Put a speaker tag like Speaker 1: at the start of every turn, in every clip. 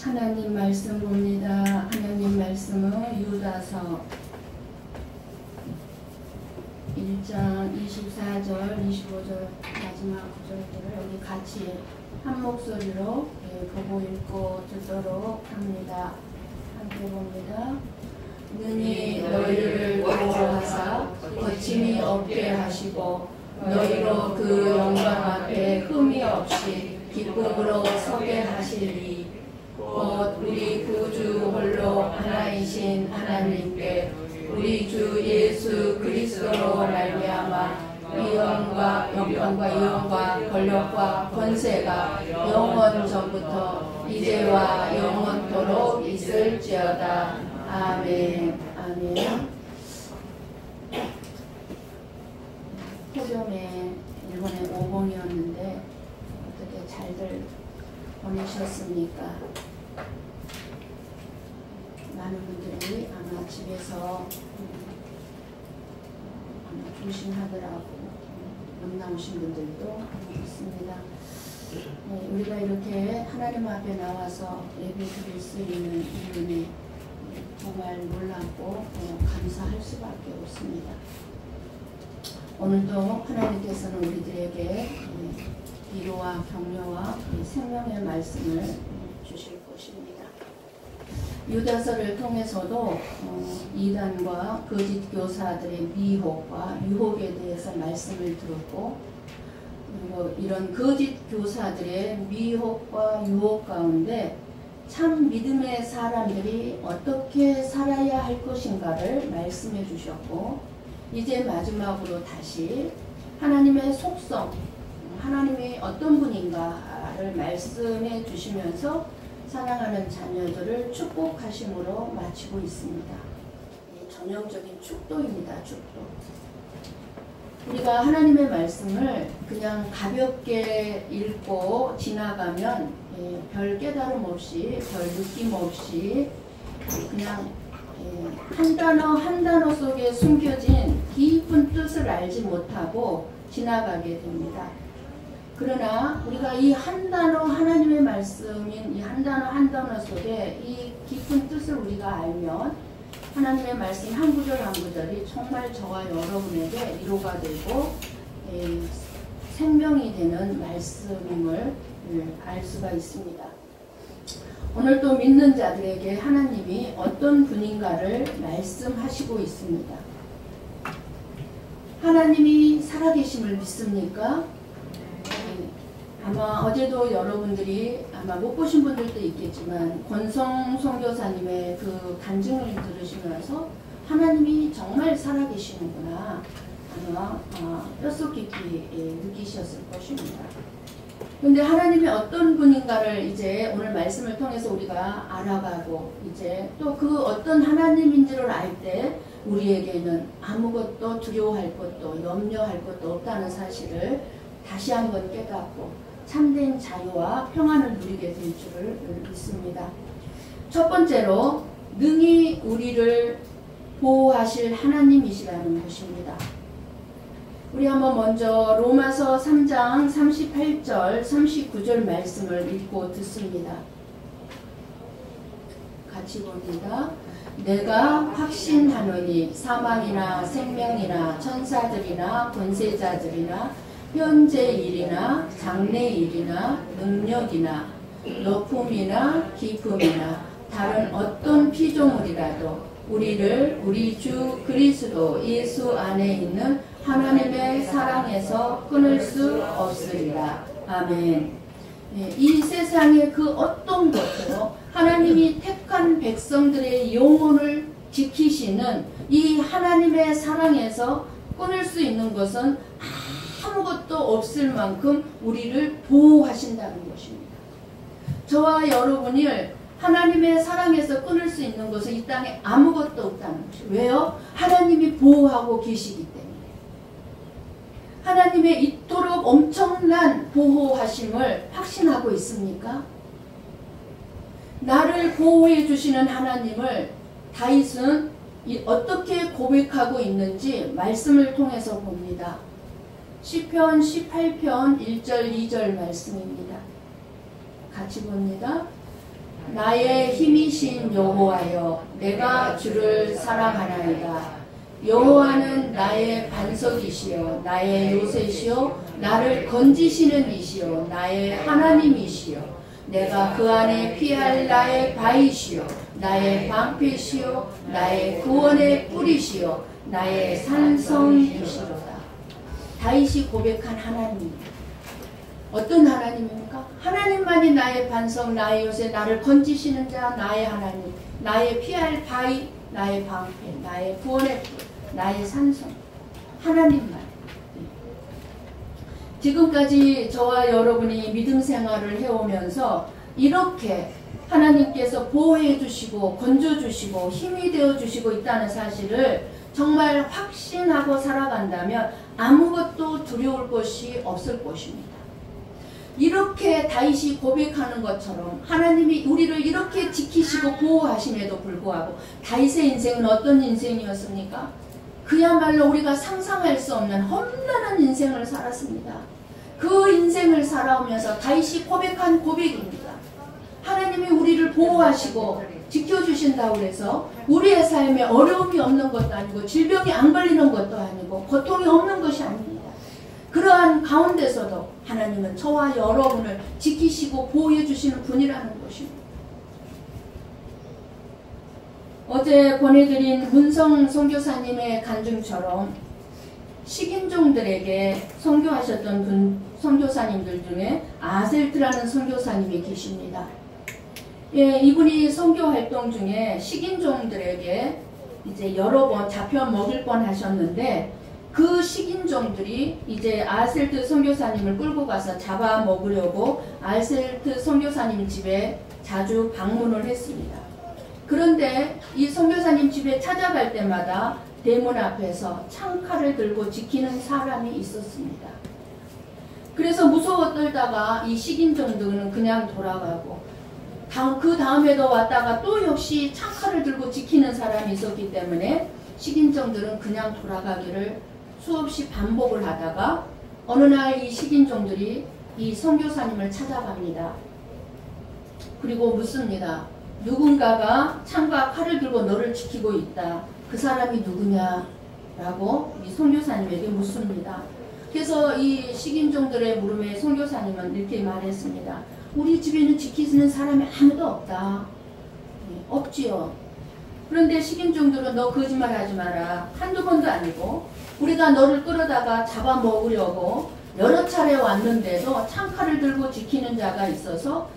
Speaker 1: 하나님 말씀 봅니다. 하나님 말씀은 유다서 1장 24절, 25절 마지막 구절들을 우리 같이 한 목소리로 보고 읽고 듣도록 합니다. 함께 봅니다. 능히 너희를 보호하사 거침이 없게 하시고 너희로 그 영광 앞에 흠이 없이 기쁨으로 서게 하시리. 곧 우리 구주 홀로 하나이신 하나님께 우리 주 예수 그리스도로 말미암아 영광과 이용과 권력과 권세가 영원 전부터 이제와 영원토록 있을지어다. 아멘. 아멘. 토종에 일본에 오봉이었는데 어떻게 잘들 보내셨습니까? 많은 분들이 아마 집에서 조심하더라고 못 나오신 분들도 있습니다. 네, 우리가 이렇게 하나님 앞에 나와서 예배 드릴 수 있는 이유는 정말 놀랍고 감사할 수밖에 없습니다. 오늘도 하나님께서는 우리들에게 위로와 격려와 생명의 말씀을 주실 것입니다. 유다서를 통해서도 이단과 거짓 교사들의 미혹과 유혹에 대해서 말씀을 들었고, 그리고 이런 거짓 교사들의 미혹과 유혹 가운데 참 믿음의 사람들이 어떻게 살아야 할 것인가를 말씀해 주셨고, 이제 마지막으로 다시 하나님의 속성, 하나님이 어떤 분인가를 말씀해 주시면서 사랑하는 자녀들을 축복하심으로 마치고 있습니다. 전형적인 축도입니다. 축도. 우리가 하나님의 말씀을 그냥 가볍게 읽고 지나가면 별 깨달음 없이, 별 느낌 없이 그냥 한 단어 한 단어 속에 숨겨진 깊은 뜻을 알지 못하고 지나가게 됩니다. 그러나 우리가 이 한 단어, 하나님의 말씀인 이 한 단어 한 단어 속에 이 깊은 뜻을 우리가 알면 하나님의 말씀 한 구절 한 구절이 정말 저와 여러분에게 위로가 되고 생명이 되는 말씀임을 알 수가 있습니다. 오늘 또 믿는 자들에게 하나님이 어떤 분인가를 말씀하시고 있습니다. 하나님이 살아계심을 믿습니까? 아마 어제도 여러분들이 아마 못 보신 분들도 있겠지만 권성 선교사님의 그 간증을 들으시면서 하나님이 정말 살아계시는구나 아마 뼛속 깊이 느끼셨을 것입니다. 그런데 하나님이 어떤 분인가를 이제 오늘 말씀을 통해서 우리가 알아가고 이제 또 그 어떤 하나님인지를 알 때 우리에게는 아무것도 두려워할 것도 염려할 것도 없다는 사실을 다시 한번 깨닫고 참된 자유와 평안을 누리게 될 줄을 믿습니다. 첫 번째로 능히 우리를 보호하실 하나님이시라는 것입니다. 우리 한번 먼저 로마서 3장 38절 39절 말씀을 읽고 듣습니다. 같이 봅니다. 내가 확신하노니 사망이나 생명이나 천사들이나 권세자들이나 현재 일이나 장래 일이나 능력이나 높음이나 깊음이나 다른 어떤 피조물이라도 우리를 우리 주 그리스도 예수 안에 있는 하나님의 사랑에서 끊을 수 없으리라. 아멘. 이 세상의 그 어떤 것도 하나님이 택한 백성들의 영혼을 지키시는 이 하나님의 사랑에서 끊을 수 있는 것은 아무것도 없을 만큼 우리를 보호하신다는 것입니다. 저와 여러분을 하나님의 사랑에서 끊을 수 있는 것은 이 땅에 아무것도 없다는 것이에요. 왜요? 하나님이 보호하고 계시기 때문에. 하나님의 이토록 엄청난 보호하심을 확신하고 있습니까? 나를 보호해 주시는 하나님을 다윗은 어떻게 고백하고 있는지 말씀을 통해서 봅니다. 시편 18편 1절 2절 말씀입니다. 같이 봅니다. 나의 힘이신 여호와여, 내가 주를 사랑하나이다. 여호와는 나의 반석이시여, 나의 요새시여, 나를 건지시는 이시여, 나의 하나님이시여, 내가 그 안에 피할 나의 바위시여, 나의 방패시여, 나의 구원의 뿌리시여, 나의 산성이시로다. 다윗이 고백한 하나님, 어떤 하나님입니까? 하나님만이 나의 반석, 나의 요새, 나를 건지시는 자, 나의 하나님, 나의 피할 바위, 나의 방패, 나의 구원의 뿌리, 나의 산성, 하나님만. 지금까지 저와 여러분이 믿음 생활을 해오면서 이렇게 하나님께서 보호해 주시고 건져 주시고 힘이 되어 주시고 있다는 사실을 정말 확신하고 살아간다면 아무것도 두려울 것이 없을 것입니다. 이렇게 다윗이 고백하는 것처럼 하나님이 우리를 이렇게 지키시고 보호하심에도 불구하고 다윗의 인생은 어떤 인생이었습니까? 그야말로 우리가 상상할 수 없는 험난한 인생을 살았습니다. 그 인생을 살아오면서 다윗이 고백한 고백입니다. 하나님이 우리를 보호하시고 지켜주신다고 해서 우리의 삶에 어려움이 없는 것도 아니고 질병이 안 걸리는 것도 아니고 고통이 없는 것이 아닙니다. 그러한 가운데서도 하나님은 저와 여러분을 지키시고 보호해 주시는 분이라는 것입니다. 어제 보내드린 문성 선교사님의 간증처럼 식인종들에게 선교하셨던 선교사님들 중에 아셀트라는 선교사님이 계십니다. 예, 이분이 선교 활동 중에 식인종들에게 이제 여러 번 잡혀 먹일 뻔 하셨는데 그 식인종들이 이제 아셀트 선교사님을 끌고 가서 잡아 먹으려고 아셀트 선교사님 집에 자주 방문을 했습니다. 그런데 이 선교사님 집에 찾아갈 때마다 대문 앞에서 창칼을 들고 지키는 사람이 있었습니다. 그래서 무서워 떨다가 이 식인종들은 그냥 돌아가고 그 다음에도 왔다가 또 역시 창칼을 들고 지키는 사람이 있었기 때문에 식인종들은 그냥 돌아가기를 수없이 반복을 하다가 어느 날 이 식인종들이 이 선교사님을 찾아갑니다. 그리고 묻습니다. 누군가가 창과 칼을 들고 너를 지키고 있다. 그 사람이 누구냐? 라고 이 선교사님에게 묻습니다. 그래서 이 식인종들의 물음에 선교사님은 이렇게 말했습니다. 우리 집에는 지키는 사람이 아무도 없다. 없지요. 그런데 식인종들은 너 거짓말하지 마라. 한두 번도 아니고 우리가 너를 끌어다가 잡아먹으려고 여러 차례 왔는데도 창칼을 들고 지키는 자가 있어서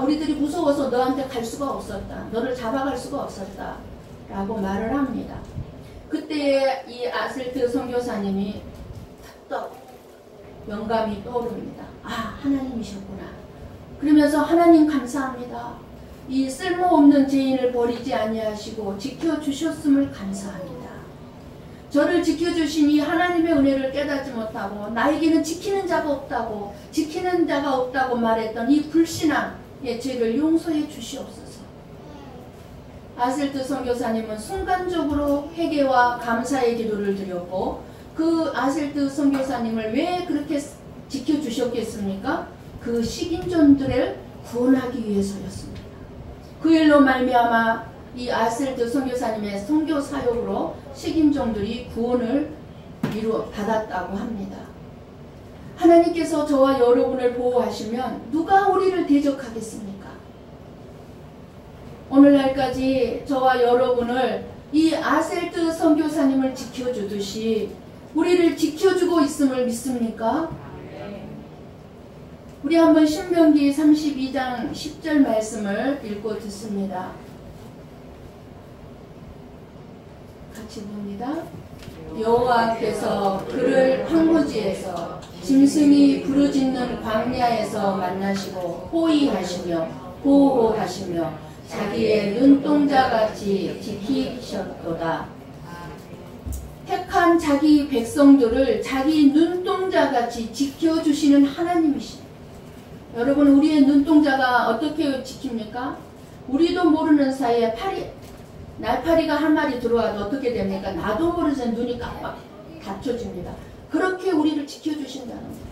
Speaker 1: 우리들이 무서워서 너한테 갈 수가 없었다. 너를 잡아갈 수가 없었다. 라고 말을 합니다. 그때 이 아셀트 선교사님이 탁 영감이 떠오릅니다. 아, 하나님이셨구나. 그러면서 하나님 감사합니다. 이 쓸모없는 죄인을 버리지 아니하시고 지켜주셨음을 감사합니다. 저를 지켜주신 이 하나님의 은혜를 깨닫지 못하고 나에게는 지키는 자가 없다고 말했던 이 불신앙의 죄를 용서해 주시옵소서. 아셀트 선교사님은 순간적으로 회개와 감사의 기도를 드렸고 그 아셀트 선교사님을 왜 그렇게 지켜주셨겠습니까? 그 식인종들을 구원하기 위해서였습니다. 그 일로 말미암아 이 아셀트 선교사님의 선교 사역으로 식인종들이 구원을 받았다고 합니다. 하나님께서 저와 여러분을 보호하시면 누가 우리를 대적하겠습니까? 오늘날까지 저와 여러분을 이 아셀트 선교사님을 지켜주듯이 우리를 지켜주고 있음을 믿습니까? 우리 한번 신명기 32장 10절 말씀을 읽고 듣습니다. 같이 봅니다. 여호와께서 그를 황무지에서 짐승이 부르짖는 광야에서 만나시고 호위하시며 보호하시며 자기의 눈동자같이 지키셨도다. 택한 자기 백성들을 자기 눈동자같이 지켜주시는 하나님이십니다. 여러분, 우리의 눈동자가 어떻게 지킵니까? 우리도 모르는 사이에 날파리가 한 마리 들어와도 어떻게 됩니까? 나도 모르는 눈이 깜빡 닫혀집니다. 그렇게 우리를 지켜주신다는 거예요.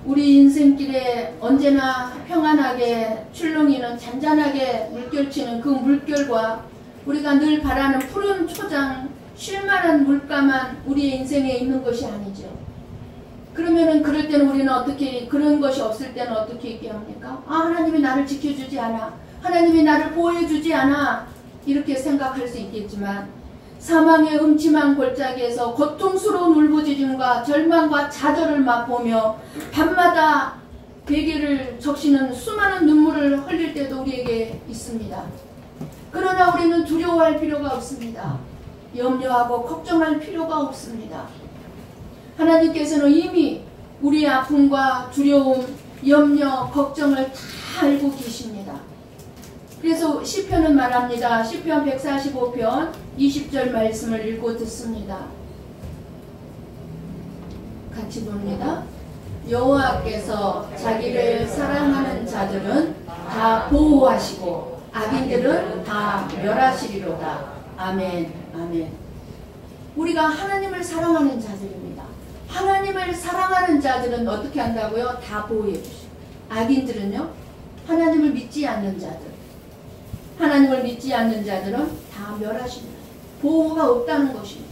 Speaker 1: 우리 인생길에 언제나 평안하게 출렁이는 잔잔하게 물결치는 그 물결과 우리가 늘 바라는 푸른 초장 쉴만한 물가만 우리의 인생에 있는 것이 아니죠. 그러면은 그럴 때는 우리는 어떻게, 그런 것이 없을 때는 어떻게 얘기합니까? 아, 하나님이 나를 지켜주지 않아, 하나님이 나를 보호해주지 않아, 이렇게 생각할 수 있겠지만 사망의 음침한 골짜기에서 고통스러운 울부짖음과 절망과 좌절을 맛보며 밤마다 베개를 적시는 수많은 눈물을 흘릴 때도 우리에게 있습니다. 그러나 우리는 두려워할 필요가 없습니다. 염려하고 걱정할 필요가 없습니다. 하나님께서는 이미 우리의 아픔과 두려움, 염려, 걱정을 다 알고 계십니다. 그래서 시편은 말합니다. 시편 145편 20절 말씀을 읽고 듣습니다. 같이 봅니다. 여호와께서 자기를 사랑하는 자들은 다 보호하시고 악인들은 다 멸하시리로다. 아멘. 아멘. 우리가 하나님을 사랑하는 자들입니다. 하나님을 사랑하는 자들은 어떻게 한다고요? 다 보호해 주시고, 악인들은요, 하나님을 믿지 않는 자들, 하나님을 믿지 않는 자들은 다 멸하십니다. 보호가 없다는 것입니다.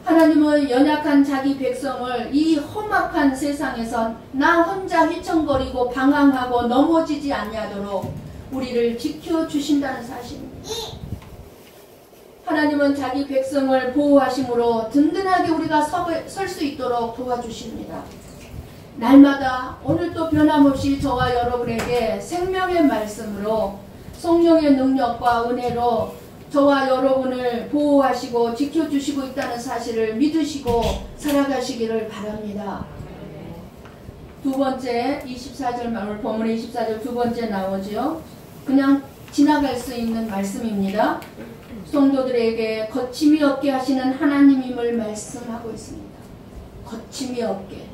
Speaker 1: 하나님은 연약한 자기 백성을 이 험악한 세상에서 나 혼자 휘청거리고 방황하고 넘어지지 아니하도록 우리를 지켜주신다는 사실입니다. 하나님은 자기 백성을 보호하심으로 든든하게 우리가 설 수 있도록 도와주십니다. 날마다 오늘도 변함없이 저와 여러분에게 생명의 말씀으로 성령의 능력과 은혜로 저와 여러분을 보호하시고 지켜주시고 있다는 사실을 믿으시고 살아가시기를 바랍니다. 두 번째 24절, 오늘 본문의 24절 두 번째 나오죠. 그냥 지나갈 수 있는 말씀입니다. 성도들에게 거침이 없게 하시는 하나님임을 말씀하고 있습니다. 거침이 없게.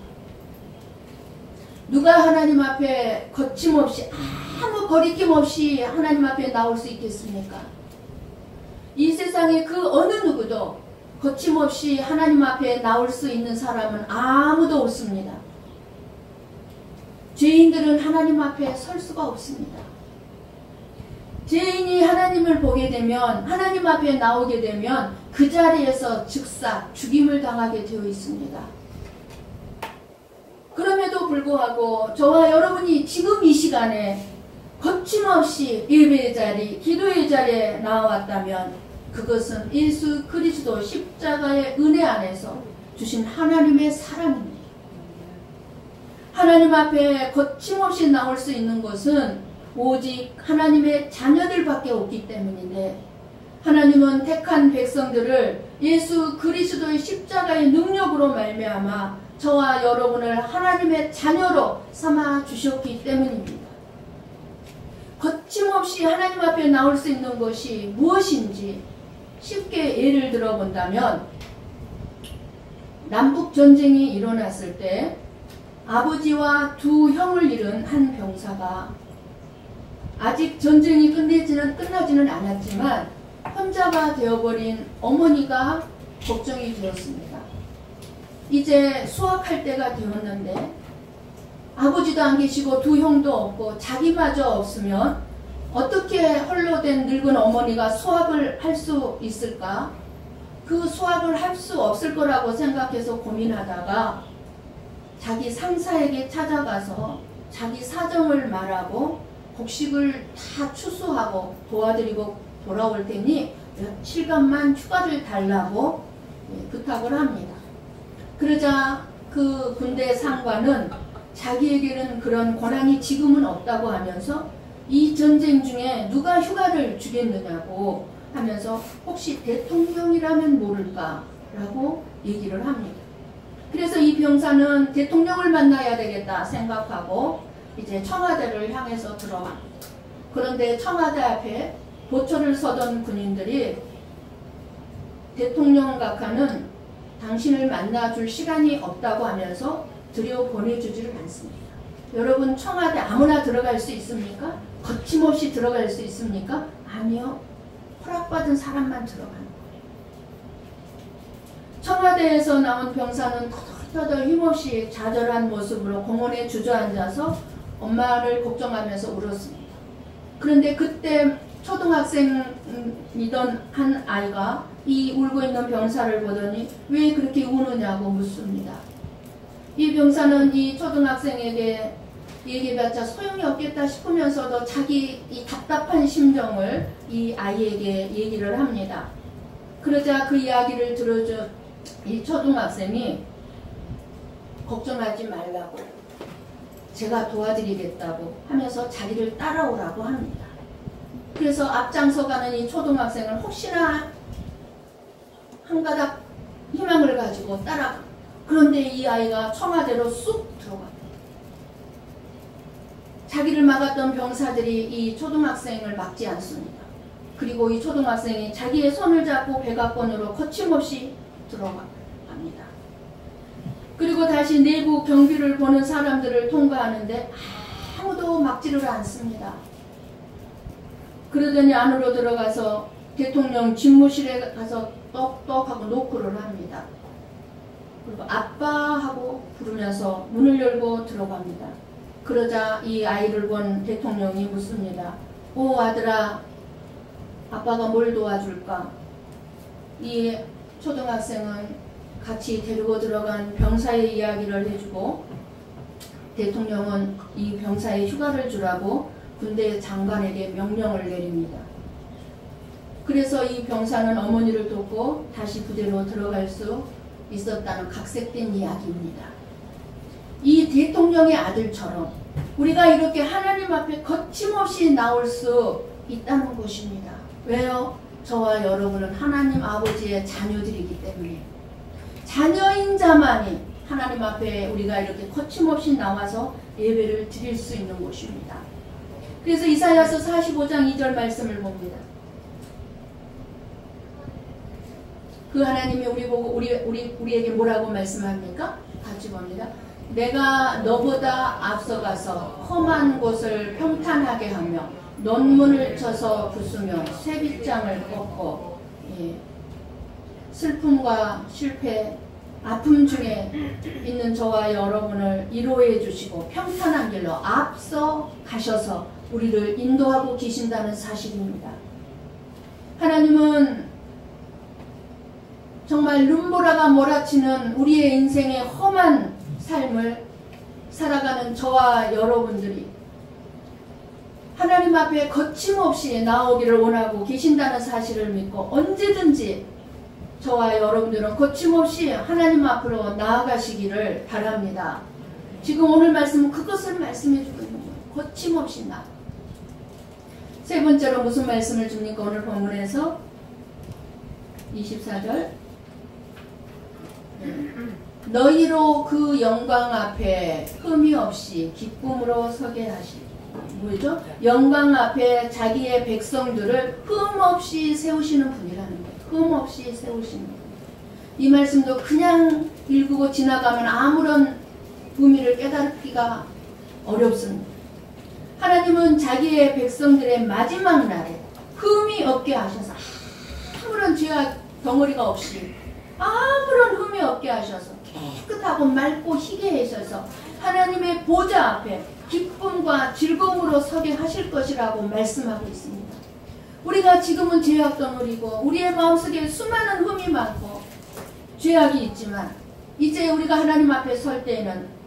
Speaker 1: 누가 하나님 앞에 거침없이, 아무 거리낌 없이 하나님 앞에 나올 수 있겠습니까? 이 세상에 그 어느 누구도 거침없이 하나님 앞에 나올 수 있는 사람은 아무도 없습니다. 죄인들은 하나님 앞에 설 수가 없습니다. 죄인이 하나님을 보게 되면, 하나님 앞에 나오게 되면 그 자리에서 즉사 죽임을 당하게 되어 있습니다. 그럼에도 불구하고 저와 여러분이 지금 이 시간에 거침없이 예배의 자리, 기도의 자리에 나왔다면 그것은 예수 그리스도 십자가의 은혜 안에서 주신 하나님의 사랑입니다. 하나님 앞에 거침없이 나올 수 있는 것은 오직 하나님의 자녀들밖에 없기 때문인데, 하나님은 택한 백성들을 예수 그리스도의 십자가의 능력으로 말미암아 저와 여러분을 하나님의 자녀로 삼아 주셨기 때문입니다. 거침없이 하나님 앞에 나올 수 있는 것이 무엇인지 쉽게 예를 들어본다면, 남북전쟁이 일어났을 때 아버지와 두 형을 잃은 한 병사가 아직 전쟁이 끝나지는 않았지만 혼자가 되어버린 어머니가 걱정이 되었습니다. 이제 수학할 때가 되었는데 아버지도 안 계시고 두 형도 없고 자기마저 없으면 어떻게 홀로 된 늙은 어머니가 수학을 할 수 있을까? 그 수학을 할 수 없을 거라고 생각해서 고민하다가 자기 상사에게 찾아가서 자기 사정을 말하고 곡식을 다 추수하고 도와드리고 돌아올 테니 며칠간만 휴가를 달라고 부탁을 합니다. 그러자 그 군대 상관은 자기에게는 그런 권한이 지금은 없다고 하면서 이 전쟁 중에 누가 휴가를 주겠느냐고 하면서 혹시 대통령이라면 모를까 라고 얘기를 합니다. 그래서 이 병사는 대통령을 만나야 되겠다 생각하고 이제 청와대를 향해서 들어갑니다. 그런데 청와대 앞에 보초를 서던 군인들이 대통령 각하는 당신을 만나줄 시간이 없다고 하면서 들여보내주지를 않습니다. 여러분, 청와대 아무나 들어갈 수 있습니까? 거침없이 들어갈 수 있습니까? 아니요. 허락받은 사람만 들어가는 거예요. 청와대에서 나온 병사는 터덜 힘없이 좌절한 모습으로 공원에 주저앉아서 엄마를 걱정하면서 울었습니다. 그런데 그때 초등학생이던 한 아이가 이 울고 있는 병사를 보더니 왜 그렇게 우느냐고 묻습니다. 이 병사는 이 초등학생에게 얘기해봤자 소용이 없겠다 싶으면서도 자기 이 답답한 심정을 이 아이에게 얘기를 합니다. 그러자 그 이야기를 들어준 이 초등학생이 걱정하지 말라고, 제가 도와드리겠다고 하면서 자기를 따라오라고 합니다. 그래서 앞장서 가는 이 초등학생을 혹시나 한 가닥 희망을 가지고 따라가. 그런데 이 아이가 청와대로 쑥 들어갑니다. 자기를 막았던 병사들이 이 초등학생을 막지 않습니다. 그리고 이 초등학생이 자기의 손을 잡고 백악관으로 거침없이 들어갑니다. 그리고 다시 내부 경비를 보는 사람들을 통과하는데 아무도 막지를 않습니다. 그러더니 안으로 들어가서 대통령 집무실에 가서 똑똑하고 노크를 합니다. 그리고 아빠 하고 부르면서 문을 열고 들어갑니다. 그러자 이 아이를 본 대통령이 묻습니다. 오 아들아, 아빠가 뭘 도와줄까? 이 초등학생은 같이 데리고 들어간 병사의 이야기를 해주고 대통령은 이 병사의 휴가를 주라고 군대 장관에게 명령을 내립니다. 그래서 이 병사는 어머니를 돕고 다시 부대로 들어갈 수 있었다는 각색된 이야기입니다. 이 대통령의 아들처럼 우리가 이렇게 하나님 앞에 거침없이 나올 수 있다는 것입니다. 왜요? 저와 여러분은 하나님 아버지의 자녀들이기 때문에 자녀인 자만이 하나님 앞에 우리가 이렇게 거침없이 나와서 예배를 드릴 수 있는 것입니다. 그래서 이사야서 45장 2절 말씀을 봅니다. 그 하나님이 우리 보고 우리에게 뭐라고 말씀합니까? 같이 봅니다. 내가 너보다 앞서가서 험한 곳을 평탄하게 하며 논문을 쳐서 부수며 쇠빗장을 꺾고 슬픔과 실패, 아픔 중에 있는 저와 여러분을 위로해 주시고 평탄한 길로 앞서 가셔서 우리를 인도하고 계신다는 사실입니다. 하나님은 정말 눈보라가 몰아치는 우리의 인생의 험한 삶을 살아가는 저와 여러분들이 하나님 앞에 거침없이 나오기를 원하고 계신다는 사실을 믿고 언제든지 저와 여러분들은 거침없이 하나님 앞으로 나아가시기를 바랍니다. 지금 오늘 말씀은 그것을 말씀해 주고 있는 거예요. 거침없이 나. 세 번째로 무슨 말씀을 줍니까? 오늘 본문에서 24절 너희로 그 영광 앞에 흠이 없이 기쁨으로 서게 하시고 뭐죠? 영광 앞에 자기의 백성들을 흠 없이 세우시는 분이라는 거예요. 흠 없이 세우시는 분. 이 말씀도 그냥 읽고 지나가면 아무런 의미를 깨닫기가 어렵습니다. 하나님은 자기의 백성들의 마지막 날에 흠이 없게 하셔서 아무런 죄악 덩어리가 없이 아무런 흠이 없게 하셔서 깨끗하고 맑고 희게 하셔서 하나님의 보좌 앞에 기쁨과 즐거움으로 서게 하실 것이라고 말씀하고 있습니다. 우리가 지금은 죄악 덩어리고 우리의 마음속에 수많은 흠이 많고 죄악이 있지만 이제 우리가 하나님 앞에 설 때에는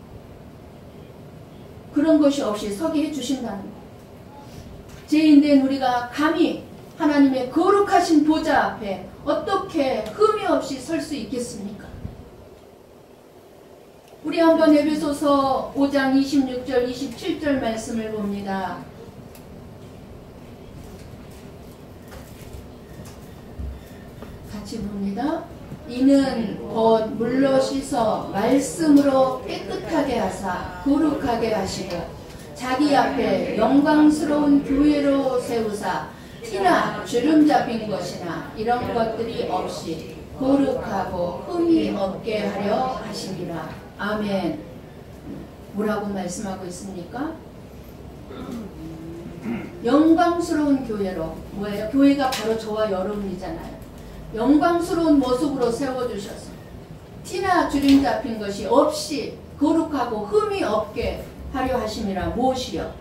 Speaker 1: 그런 것이 없이 서게 해주신다는 거예요. 죄인된 우리가 감히 하나님의 거룩하신 보좌 앞에 어떻게 흠이 없이 설 수 있겠습니까? 우리 한번 에베소서 5장 26절 27절 말씀을 봅니다. 같이 봅니다. 이는 곧 물로 씻어 말씀으로 깨끗하게 하사 거룩하게 하시고 자기 앞에 영광스러운 교회로 세우사 티나 주름 잡힌 것이나 이런 것들이 없이 거룩하고 흠이 없게 하려 하시니라. 아멘. 뭐라고 말씀하고 있습니까? 영광스러운 교회로. 뭐예요? 교회가 바로 저와 여러분이잖아요. 영광스러운 모습으로 세워주셔서 티나 주름 잡힌 것이 없이 거룩하고 흠이 없게 하려 하심이라. 무엇이요?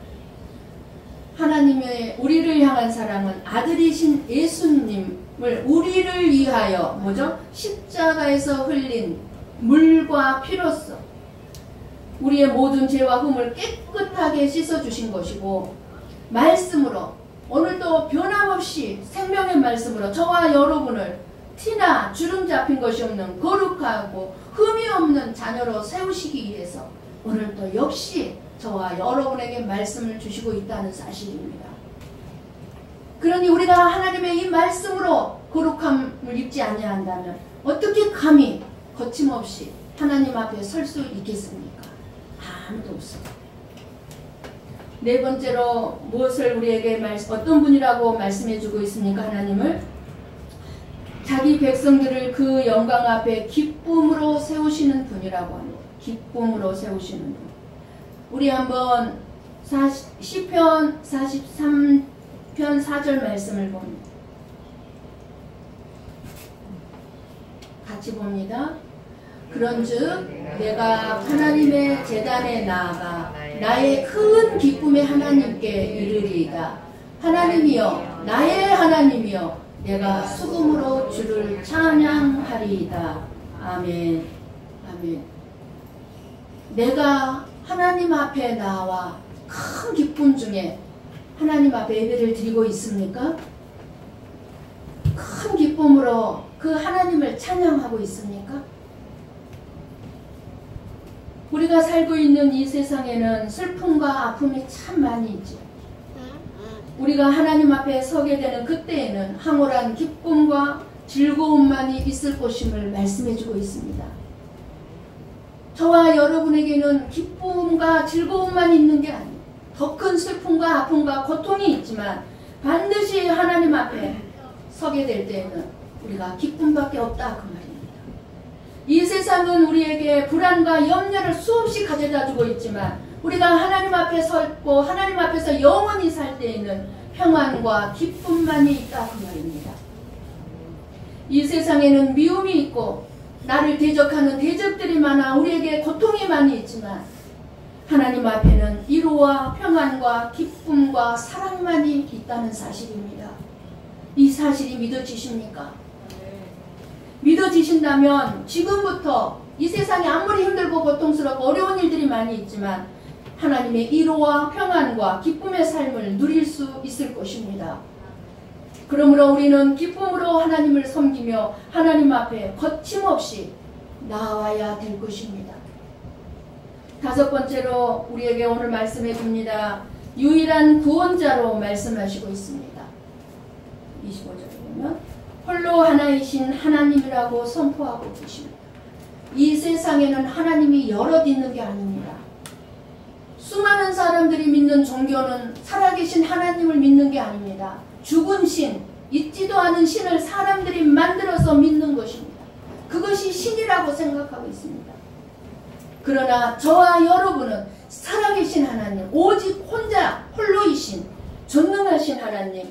Speaker 1: 하나님의 우리를 향한 사랑은 아들이신 예수님을 우리를 위하여 뭐죠? 십자가에서 흘린 물과 피로써 우리의 모든 죄와 흠을 깨끗하게 씻어주신 것이고, 말씀으로 오늘도 변함없이 생명의 말씀으로 저와 여러분을 티나 주름 잡힌 것이 없는 거룩하고 흠이 없는 자녀로 세우시기 위해서 오늘도 역시 저와 여러분에게 말씀을 주시고 있다는 사실입니다. 그러니 우리가 하나님의 이 말씀으로 거룩함을 입지 아니한다면 어떻게 감히 거침없이 하나님 앞에 설 수 있겠습니까? 아무도 없습니다. 네 번째로 무엇을 우리에게 어떤 분이라고 말씀해 주고 있습니까? 하나님을 자기 백성들을 그 영광 앞에 기쁨으로 세우시는 분이라고 합니다. 기쁨으로 세우시는 분. 우리 한번 시편 43편 4절 말씀을 봅니다. 같이 봅니다. 그런즉 내가 하나님의 제단에 나아가 나의 큰 기쁨의 하나님께 이르리이다. 하나님이여, 나의 하나님이여, 내가 수금으로 주를 찬양하리이다. 아멘. 아멘. 내가 하나님 앞에 나와 큰 기쁨 중에 하나님 앞에 예배를 드리고 있습니까? 큰 기쁨으로 그 하나님을 찬양하고 있습니까? 우리가 살고 있는 이 세상에는 슬픔과 아픔이 참 많이 있죠. 우리가 하나님 앞에 서게 되는 그때에는 황홀한 기쁨과 즐거움만이 있을 것임을 말씀해 주고 있습니다. 저와 여러분에게는 기쁨과 즐거움만 있는 게 아니에요. 더 큰 슬픔과 아픔과 고통이 있지만 반드시 하나님 앞에 서게 될 때에는 우리가 기쁨밖에 없다, 그 말입니다. 이 세상은 우리에게 불안과 염려를 수없이 가져다 주고 있지만 우리가 하나님 앞에 섰고 하나님 앞에서 영원히 살 때에는 평안과 기쁨만이 있다, 그 말입니다. 이 세상에는 미움이 있고 나를 대적하는 대적들이 많아 우리에게 고통이 많이 있지만 하나님 앞에는 위로와 평안과 기쁨과 사랑만이 있다는 사실입니다. 이 사실이 믿어지십니까? 믿어지신다면 지금부터 이 세상에 아무리 힘들고 고통스럽고 어려운 일들이 많이 있지만 하나님의 위로와 평안과 기쁨의 삶을 누릴 수 있을 것입니다. 그러므로 우리는 기쁨으로 하나님을 섬기며 하나님 앞에 거침없이 나와야 될 것입니다. 다섯 번째로 우리에게 오늘 말씀해 줍니다. 유일한 구원자로 말씀하시고 있습니다. 25절에 보면 홀로 하나이신 하나님이라고 선포하고 계십니다. 이 세상에는 하나님이 여럿 있는 게 아닙니다. 수많은 사람들이 믿는 종교는 살아계신 하나님을 믿는 게 아닙니다. 죽은 신, 있지도 않은 신을 사람들이 만들어서 믿는 것입니다. 그것이 신이라고 생각하고 있습니다. 그러나 저와 여러분은 살아계신 하나님, 오직 혼자 홀로이신 전능하신 하나님,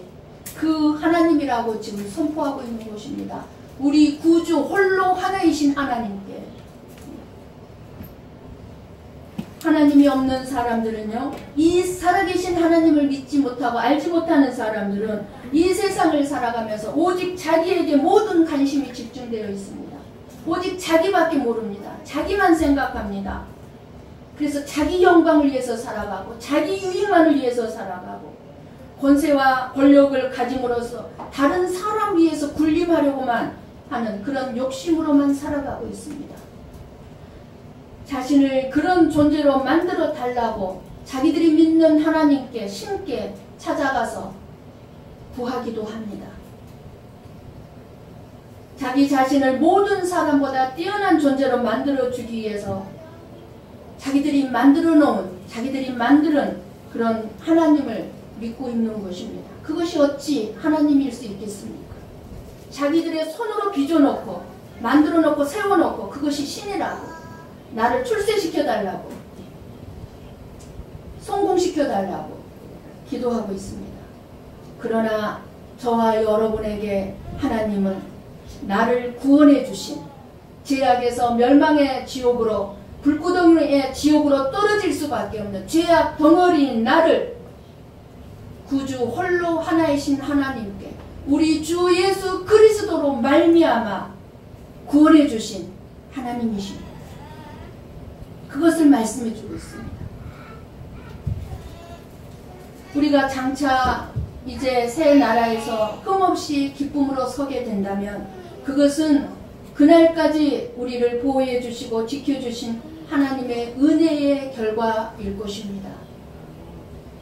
Speaker 1: 그 하나님이라고 지금 선포하고 있는 것입니다. 우리 구주 홀로 하나이신 하나님께. 하나님이 없는 사람들은요, 이 살아계신 하나님을 믿지 못하고 알지 못하는 사람들은 이 세상을 살아가면서 오직 자기에게 모든 관심이 집중되어 있습니다. 오직 자기밖에 모릅니다. 자기만 생각합니다. 그래서 자기 영광을 위해서 살아가고 자기 유익만을 위해서 살아가고 권세와 권력을 가짐으로써 다른 사람 위해서 군림하려고만 하는 그런 욕심으로만 살아가고 있습니다. 자신을 그런 존재로 만들어 달라고 자기들이 믿는 하나님께 신께 찾아가서 구하기도 합니다. 자기 자신을 모든 사람보다 뛰어난 존재로 만들어주기 위해서 자기들이 만들어 놓은, 자기들이 만드는 그런 하나님을 믿고 있는 것입니다. 그것이 어찌 하나님일 수 있겠습니까? 자기들의 손으로 빚어놓고 만들어놓고 세워놓고 그것이 신이라고, 나를 출세시켜달라고, 성공시켜달라고 기도하고 있습니다. 그러나 저와 여러분에게 하나님은 나를 구원해 주신 죄악에서 멸망의 지옥으로, 불구덩이의 지옥으로 떨어질 수밖에 없는 죄악 덩어리인 나를 구주 홀로 하나이신 하나님께 우리 주 예수 그리스도로 말미암아 구원해 주신 하나님이십니다. 그것을 말씀해 주고 있습니다. 우리가 장차 이제 새 나라에서 흠없이 기쁨으로 서게 된다면 그것은 그날까지 우리를 보호해 주시고 지켜주신 하나님의 은혜의 결과일 것입니다.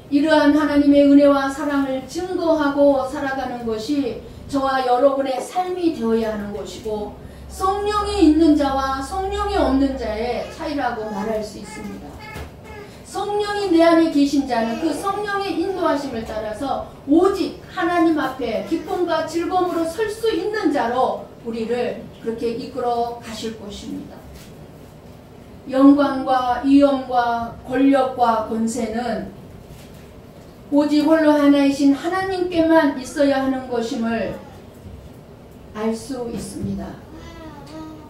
Speaker 1: 이러한 하나님의 은혜와 사랑을 증거하고 살아가는 것이 저와 여러분의 삶이 되어야 하는 것이고, 성령이 있는 자와 성령이 없는 자의 차이라고 말할 수 있습니다. 성령이 내 안에 계신 자는 그 성령의 인도하심을 따라서 오직 하나님 앞에 기쁨과 즐거움으로 설 수 있는 자로 우리를 그렇게 이끌어 가실 것입니다. 영광과 위엄과 권력과 권세는 오직 홀로 하나이신 하나님께만 있어야 하는 것임을 알 수 있습니다.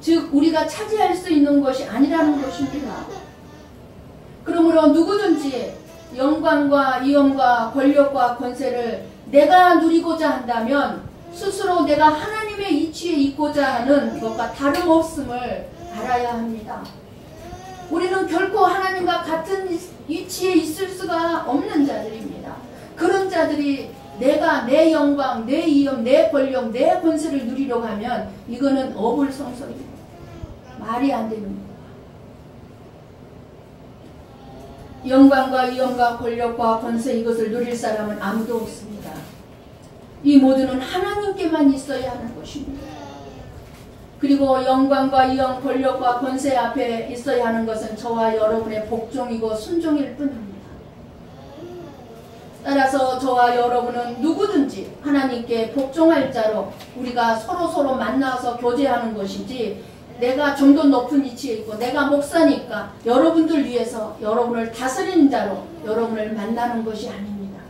Speaker 1: 즉 우리가 차지할 수 있는 것이 아니라는 것입니다. 그러므로 누구든지 영광과 위엄과 권력과 권세를 내가 누리고자 한다면 스스로 내가 하나님의 이치에 있고자 하는 것과 다름없음을 알아야 합니다. 우리는 결코 하나님과 같은 위치에 있을 수가 없는 자들입니다. 그런 자들이 내가 내 영광, 내 위엄, 내 권력, 내 권세를 누리려고 하면 이거는 어불성설입니다. 말이 안 되는 겁니다. 영광과 위엄과 권력과 권세 이것을 누릴 사람은 아무도 없습니다. 이 모두는 하나님께만 있어야 하는 것입니다. 그리고 영광과 위엄, 권력과 권세 앞에 있어야 하는 것은 저와 여러분의 복종이고 순종일 뿐입니다. 따라서 저와 여러분은 누구든지 하나님께 복종할 자로 우리가 서로 만나서 교제하는 것이지, 내가 좀 더 높은 위치에 있고 내가 목사니까 여러분들 위해서 여러분을 다스리는 자로 여러분을 만나는 것이 아닙니다.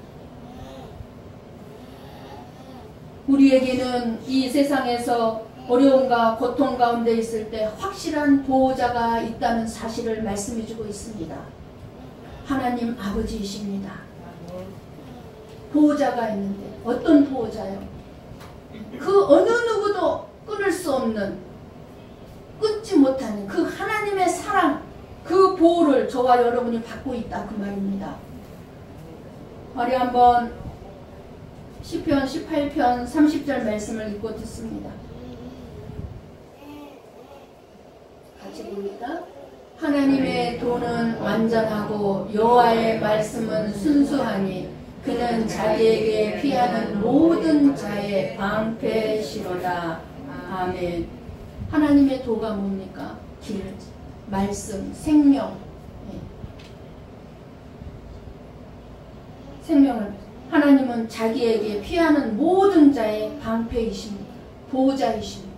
Speaker 1: 우리에게는 이 세상에서 어려움과 고통 가운데 있을 때 확실한 보호자가 있다는 사실을 말씀해주고 있습니다. 하나님 아버지이십니다. 보호자가 있는데 어떤 보호자요? 그 어느 누구도 끊을 수 없는, 끊지 못하는 그 하나님의 사랑, 그 보호를 저와 여러분이 받고 있다 그 말입니다. 우리 한번 시편 18편 30절 말씀을 읽고 듣습니다. 같이 봅니다. 하나님의 도는 완전하고 여호와의 말씀은 순수하니 그는 자기에게 피하는 모든 자의 방패시로다. 아멘. 하나님의 도가 뭡니까? 길, 말씀, 생명. 생명을, 하나님은 자기에게 피하는 모든 자의 방패이십니다. 보호자이십니다.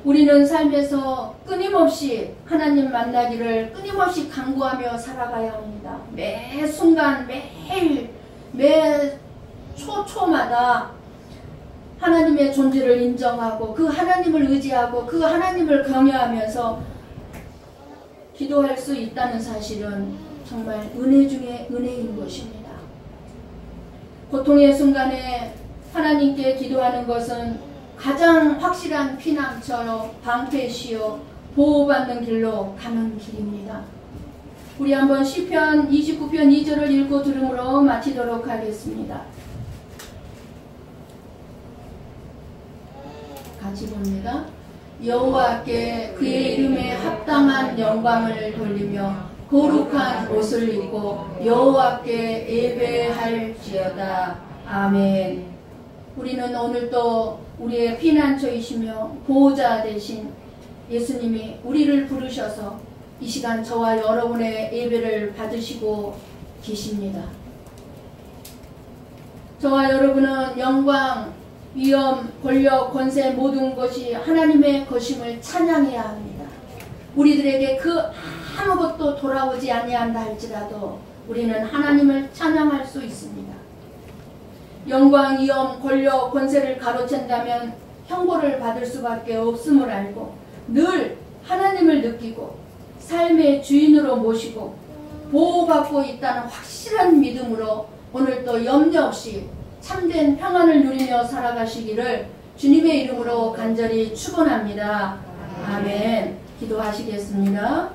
Speaker 1: 우리는 삶에서 끊임없이 하나님 만나기를 끊임없이 간구하며 살아가야 합니다. 매 순간, 매일, 매 초마다 하나님의 존재를 인정하고 그 하나님을 의지하고 그 하나님을 경외하면서 기도할 수 있다는 사실은 정말 은혜 중에 은혜인 것입니다. 고통의 순간에 하나님께 기도하는 것은 가장 확실한 피난처로 방패시요 보호받는 길로 가는 길입니다. 우리 한번 시편 29편 2절을 읽고 들음으로 마치도록 하겠습니다. 같이 봅니다. 여호와께 그의 이름에 합당한 영광을 돌리며 거룩한 옷을 입고 여호와께 예배할지어다. 아멘. 우리는 오늘도 우리의 피난처이시며 보호자 되신 예수님이 우리를 부르셔서 이 시간 저와 여러분의 예배를 받으시고 계십니다. 저와 여러분은 영광, 위엄, 권력, 권세 모든 것이 하나님의 것임을 찬양해야 합니다. 우리들에게 그 아무것도 돌아오지 아니한다 할지라도 우리는 하나님을 찬양할 수 있습니다. 영광, 위엄, 권력, 권세를 가로챈다면 형벌을 받을 수밖에 없음을 알고 늘 하나님을 느끼고 삶의 주인으로 모시고 보호받고 있다는 확실한 믿음으로 오늘도 염려 없이 참된 평안을 누리며 살아가시기를 주님의 이름으로 간절히 축원합니다. 아멘. 기도하시겠습니다.